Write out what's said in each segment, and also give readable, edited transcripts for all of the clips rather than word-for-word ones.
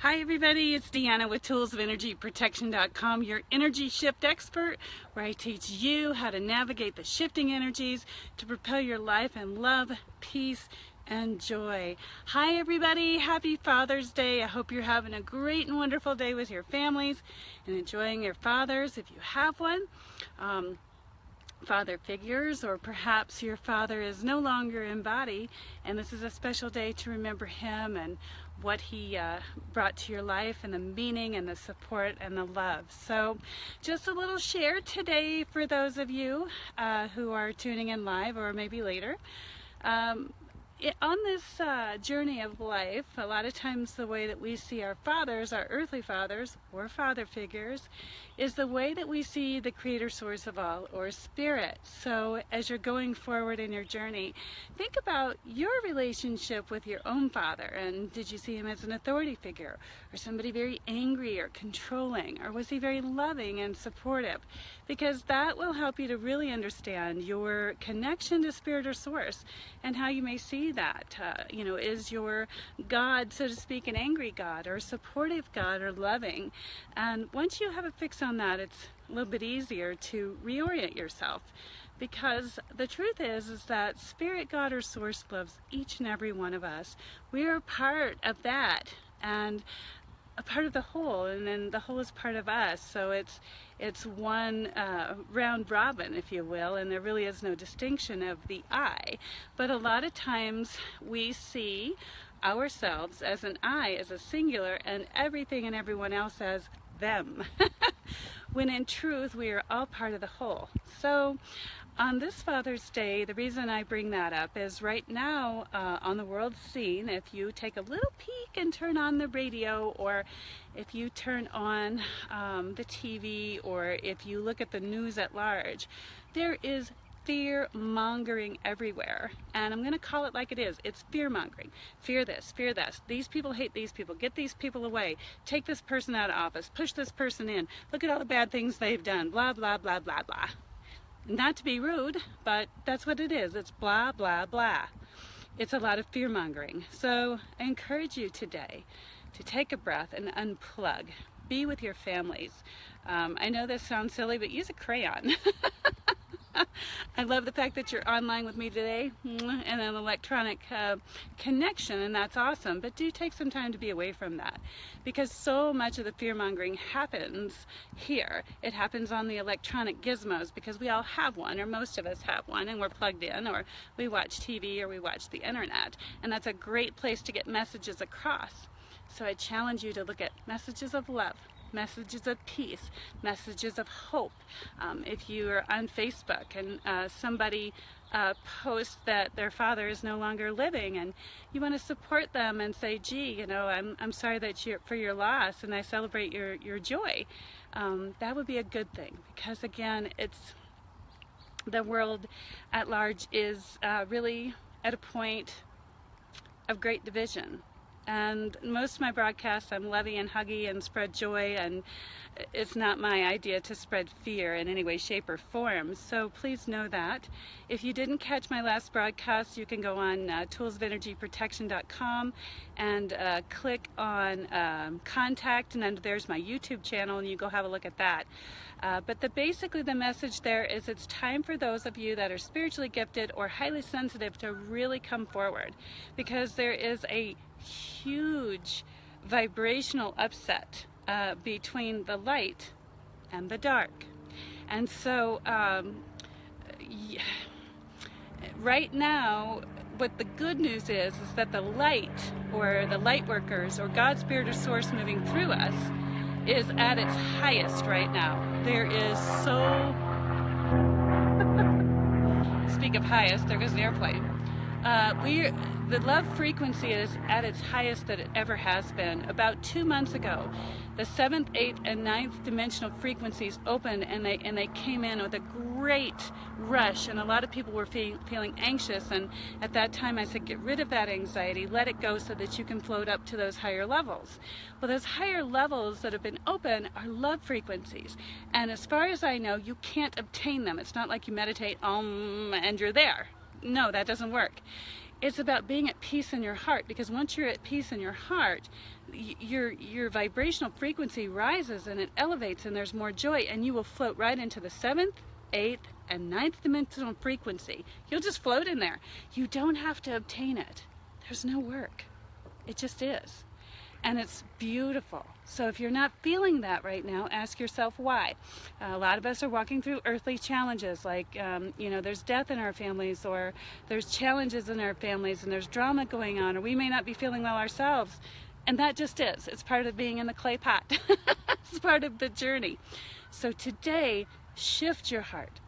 Hi everybody, it's Deanna with toolsofenergyprotection.com, your energy shift expert, where I teach you how to navigate the shifting energies to propel your life in love, peace, and joy. Hi everybody, happy Father's Day. I hope you're having a great and wonderful day with your families and enjoying your fathers if you have one. Father figures, or perhaps your father is no longer in body, and this is a special day to remember him and what he brought to your life, and the meaning and the support and the love. So just a little share today for those of you who are tuning in live or maybe later. On this journey of life, a lot of times the way that we see our fathers, our earthly fathers or father figures, is the way that we see the creator source of all, or spirit. So as you're going forward in your journey, think about your relationship with your own father. And did you see him as an authority figure, or somebody very angry or controlling, or was he very loving and supportive? Because that will help you to really understand your connection to spirit or source, and how you may see that. Is your God, so to speak, an angry God, or a supportive God, or loving? And once you have a fix on that, it's a little bit easier to reorient yourself, because the truth is that spirit, God, or source loves each and every one of us. We are part of that, and a part of the whole, and then the whole is part of us. So it's one round robin, if you will, and there really is no distinction of the I. But a lot of times we see ourselves as an I, as a singular, and everything and everyone else as them, when in truth we are all part of the whole. So on this Father's Day, the reason I bring that up is right now on the world scene, if you take a little peek and turn on the radio, or if you turn on the TV, or if you look at the news at large, there is fear-mongering everywhere. And I'm going to call it like it is. It's fear-mongering. Fear this, fear this. These people hate these people. Get these people away. Take this person out of office. Push this person in. Look at all the bad things they've done. Blah, blah, blah, blah, blah. Not to be rude, but that's what it is. It's blah, blah, blah. It's a lot of fear-mongering. So I encourage you today to take a breath and unplug. Be with your families. I know this sounds silly, but use a crayon. I love the fact that you're online with me today, and an electronic connection, and that's awesome. But do take some time to be away from that, because so much of the fear-mongering happens here. It happens on the electronic gizmos, because we all have one, or most of us have one, and we're plugged in, or we watch TV, or we watch the internet, and that's a great place to get messages across. So I challenge you to look at messages of love, messages of peace, messages of hope. If you're on Facebook and somebody posts that their father is no longer living, and you want to support them and say, gee, I'm sorry for your loss, and I celebrate your joy, that would be a good thing, because again, the world at large is really at a point of great division. And most of my broadcasts, I'm lovey and huggy and spread joy, and it's not my idea to spread fear in any way, shape, or form. So please know that. If you didn't catch my last broadcast, you can go on toolsofenergyprotection.com and click on contact, and then there's my YouTube channel, and you go have a look at that. But basically the message there is, it's time for those of you that are spiritually gifted or highly sensitive to really come forward, because there is a huge vibrational upset between the light and the dark. And so right now, what the good news is that the light, or the light workers, or God, spirit, or source moving through us, is at its highest right now. There is so speak of highest, there goes the airplane. The love frequency is at its highest that it ever has been. About 2 months ago, the 7th, 8th, and 9th dimensional frequencies opened, and they came in with a great rush, and a lot of people were feeling anxious, and at that time I said, get rid of that anxiety, let it go, so that you can float up to those higher levels. Well, those higher levels that have been open are love frequencies, and as far as I know, you can't obtain them. It's not like you meditate and you're there. No, that doesn't work. It's about being at peace in your heart, because once you're at peace in your heart, your vibrational frequency rises and it elevates, and there's more joy, and you will float right into the 7th, 8th, and 9th dimensional frequency. You'll just float in there. You don't have to obtain it. There's no work. It just is. And it's beautiful. So if you're not feeling that right now, ask yourself why. A lot of us are walking through earthly challenges, like, you know, there's death in our families, or there's challenges in our families, and there's drama going on, or we may not be feeling well ourselves. And that just is. It's part of being in the clay pot. It's part of the journey. So today, shift your heart.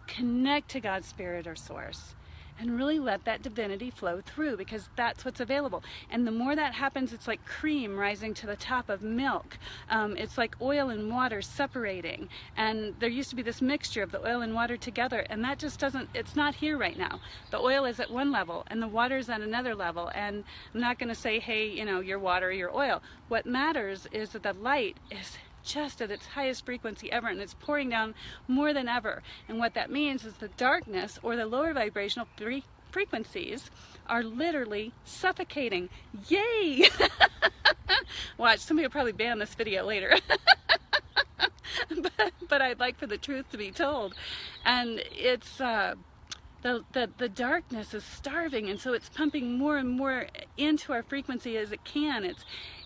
Connect to God's Spirit or Source, and really let that divinity flow through, because that's what's available. And the more that happens, it's like cream rising to the top of milk. It's like oil and water separating. And there used to be this mixture of the oil and water together, and that just doesn't, it's not here right now. The oil is at one level and the water is at another level. And I'm not going to say, hey, you know, your water or your oil. What matters is that the light is just at its highest frequency ever, and it's pouring down more than ever. And what that means is the darkness, or the lower vibrational frequencies, are literally suffocating. Yay! Watch, somebody will probably ban this video later. but I'd like for the truth to be told. And it's the darkness is starving, and so it's pumping more and more into our frequency as it can.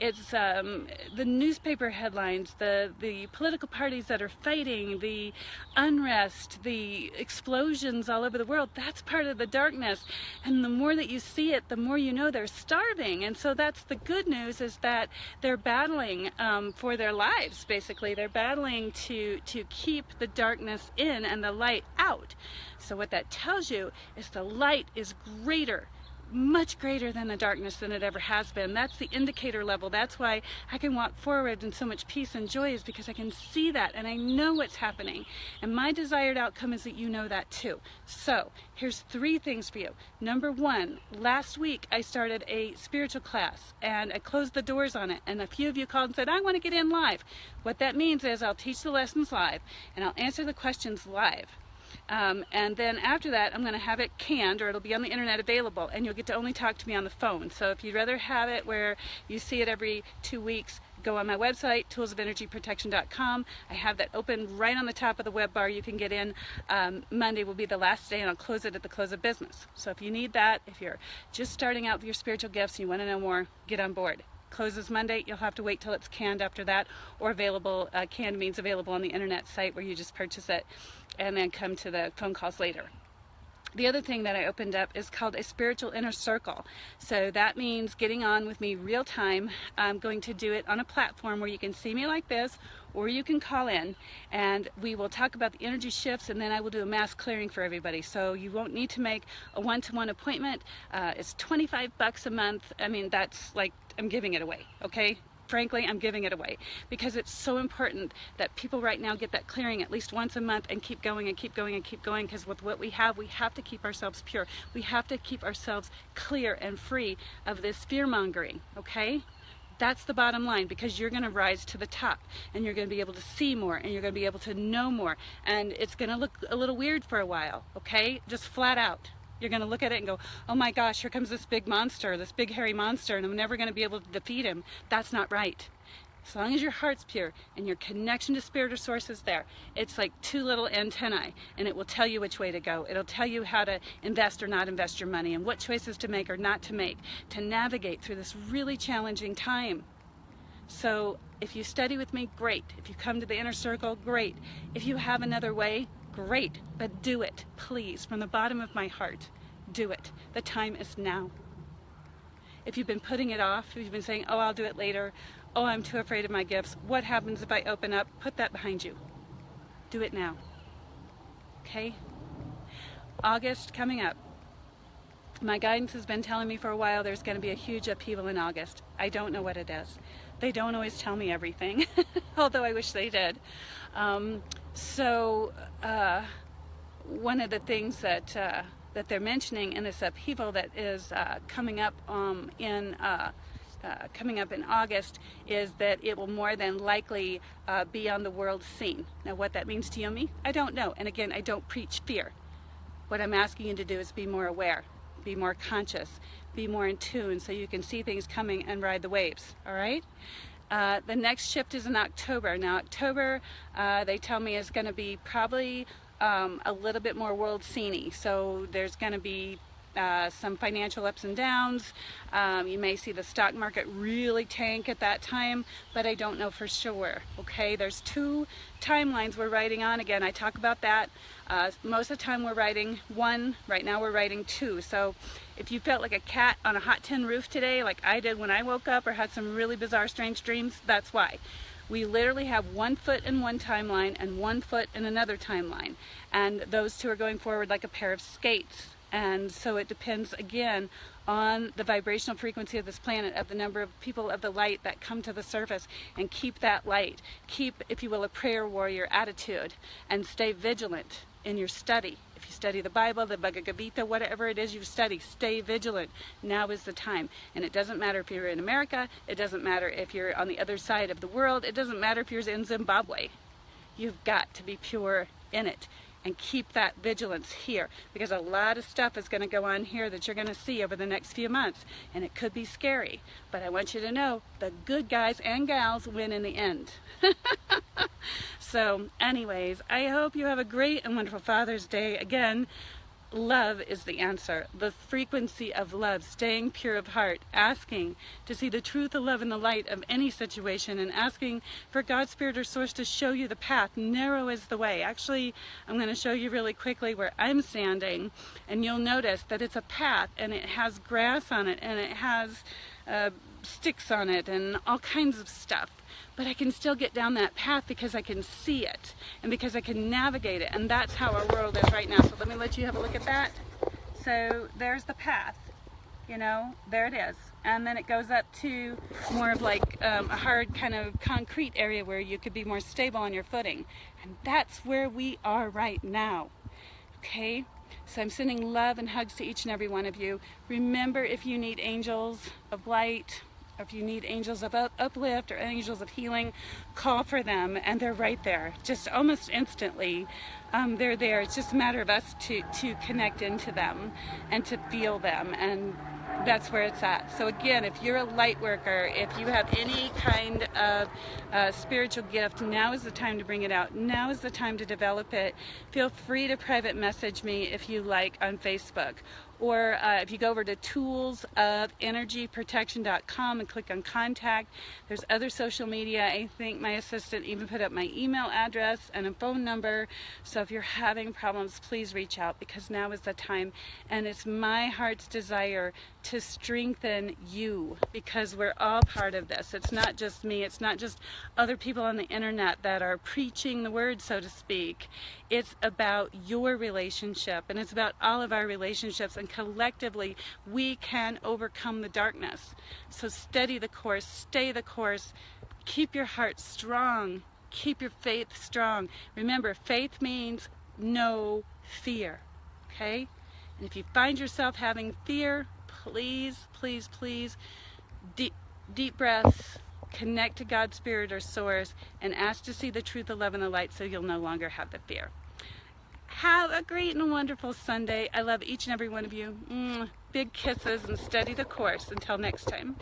It's the newspaper headlines, the political parties that are fighting, the unrest, the explosions all over the world. That's part of the darkness. And the more that you see it, the more you know they're starving. And so that's the good news, is that they're battling for their lives, basically. They're battling to keep the darkness in and the light out. So what that tells you is the light is greater, much greater than the darkness than it ever has been. That's the indicator level. That's why I can walk forward in so much peace and joy, is because I can see that and I know what's happening. And my desired outcome is that you know that too. So here's 3 things for you. Number 1, last week I started a spiritual class and I closed the doors on it, and a few of you called and said, I want to get in live. What that means is I'll teach the lessons live and I'll answer the questions live. And then after that, I'm going to have it canned, or it'll be on the internet available, and you'll get to only talk to me on the phone. So if you'd rather have it where you see it every 2 weeks, go on my website, toolsofenergyprotection.com. I have that open right on the top of the web bar. You can get in. Monday will be the last day, and I'll close it at the close of business. So if you need that, if you're just starting out with your spiritual gifts and you want to know more, get on board. Closes Monday. You'll have to wait till it's canned after that, or available. Canned means available on the internet site where you just purchase it, and then come to the phone calls later. The other thing that I opened up is called a spiritual inner circle. So that means getting on with me real time. I'm going to do it on a platform where you can see me like this, or you can call in, and we will talk about the energy shifts, and then I will do a mass clearing for everybody. So you won't need to make a one-to-one appointment. It's $25 a month. I mean, that's like, I'm giving it away, okay? Frankly, I'm giving it away because it's so important that people right now get that clearing at least once a month and keep going and keep going and keep going, because with what we have to keep ourselves pure. We have to keep ourselves clear and free of this fear-mongering, okay? That's the bottom line, because you're going to rise to the top, and you're going to be able to see more, and you're going to be able to know more, and it's going to look a little weird for a while, okay? Just flat out. You're going to look at it and go, oh my gosh, here comes this big monster, this big hairy monster, and I'm never going to be able to defeat him. That's not right. As long as your heart's pure and your connection to Spirit or Source is there, it's like 2 little antennae, and it will tell you which way to go. It'll tell you how to invest or not invest your money, and what choices to make or not to make, to navigate through this really challenging time. So if you study with me, great. If you come to the inner circle, great. If you have another way, great. But do it, please, from the bottom of my heart. Do it. The time is now. If you've been putting it off, if you've been saying, oh, I'll do it later, oh, I'm too afraid of my gifts, what happens if I open up? Put that behind you. Do it now. Okay? August coming up. My guidance has been telling me for a while there's going to be a huge upheaval in August. I don't know what it is. They don't always tell me everything, although I wish they did. One of the things that they're mentioning in this upheaval that is coming up in August is that it will more than likely be on the world scene. Now, what that means to you and me, I don't know. And again, I don't preach fear. What I'm asking you to do is be more aware. be more conscious, be more in tune so you can see things coming and ride the waves, all right? The next shift is in October. Now October, they tell me, is going to be probably a little bit more world scene-y. So there's going to be some financial ups and downs. You may see the stock market really tank at that time, but I don't know for sure. Okay, there's two timelines we're riding on. Again, I talk about that. Most of the time we're riding one. Right now we're riding two. So if you felt like a cat on a hot tin roof today, like I did when I woke up, or had some really bizarre, strange dreams, that's why. We literally have 1 foot in one timeline and 1 foot in another timeline. And those two are going forward like a pair of skates. And so it depends, again, on the vibrational frequency of this planet, of the number of people of the light that come to the surface, and keep that light. Keep, if you will, a prayer warrior attitude, and stay vigilant in your study. If you study the Bible, the Bhagavad Gita, whatever it is you study, stay vigilant. Now is the time. And it doesn't matter if you're in America, it doesn't matter if you're on the other side of the world, it doesn't matter if you're in Zimbabwe. You've got to be pure in it. And keep that vigilance here, because a lot of stuff is going to go on here that you're going to see over the next few months, and it could be scary, but I want you to know the good guys and gals win in the end. So anyways, I hope you have a great and wonderful Father's Day. Again, love is the answer. The frequency of love, staying pure of heart, asking to see the truth of love in the light of any situation, and asking for God's Spirit or Source to show you the path. Narrow is the way. Actually, I'm going to show you really quickly where I'm standing, and you'll notice that it's a path, and it has grass on it, and it has sticks on it, and all kinds of stuff. But I can still get down that path because I can see it, and because I can navigate it, and that's how our world is right now. So let me let you have a look at that. So there's the path, you know, there it is. And then it goes up to more of like a hard kind of concrete area where you could be more stable on your footing. And that's where we are right now, okay? So I'm sending love and hugs to each and every one of you. Remember, if you need angels of light, or if you need angels of uplift or angels of healing, call for them, and they're right there, just almost instantly. They're there. It's just a matter of us to connect into them and to feel them, and that's where it's at. So again, if you're a light worker, if you have any kind of spiritual gift, now is the time to bring it out. Now is the time to develop it. Feel free to private message me if you like on Facebook. Or if you go over to toolsofenergyprotection.com and click on contact, there's other social media. I think my assistant even put up my email address and a phone number. So if you're having problems, please reach out, because now is the time. And it's my heart's desire to strengthen you, because we're all part of this. It's not just me. It's not just other people on the internet that are preaching the word, so to speak. It's about your relationship, and it's about all of our relationships, and collectively we can overcome the darkness. So steady the course, stay the course, keep your heart strong, keep your faith strong. Remember, faith means no fear, okay? And if you find yourself having fear, please, please, please, deep breaths, connect to God's Spirit or Source, and ask to see the truth, the love, and the light, so you'll no longer have the fear. Have a great and wonderful Sunday. I love each and every one of you. Big kisses, and steady the course. Until next time.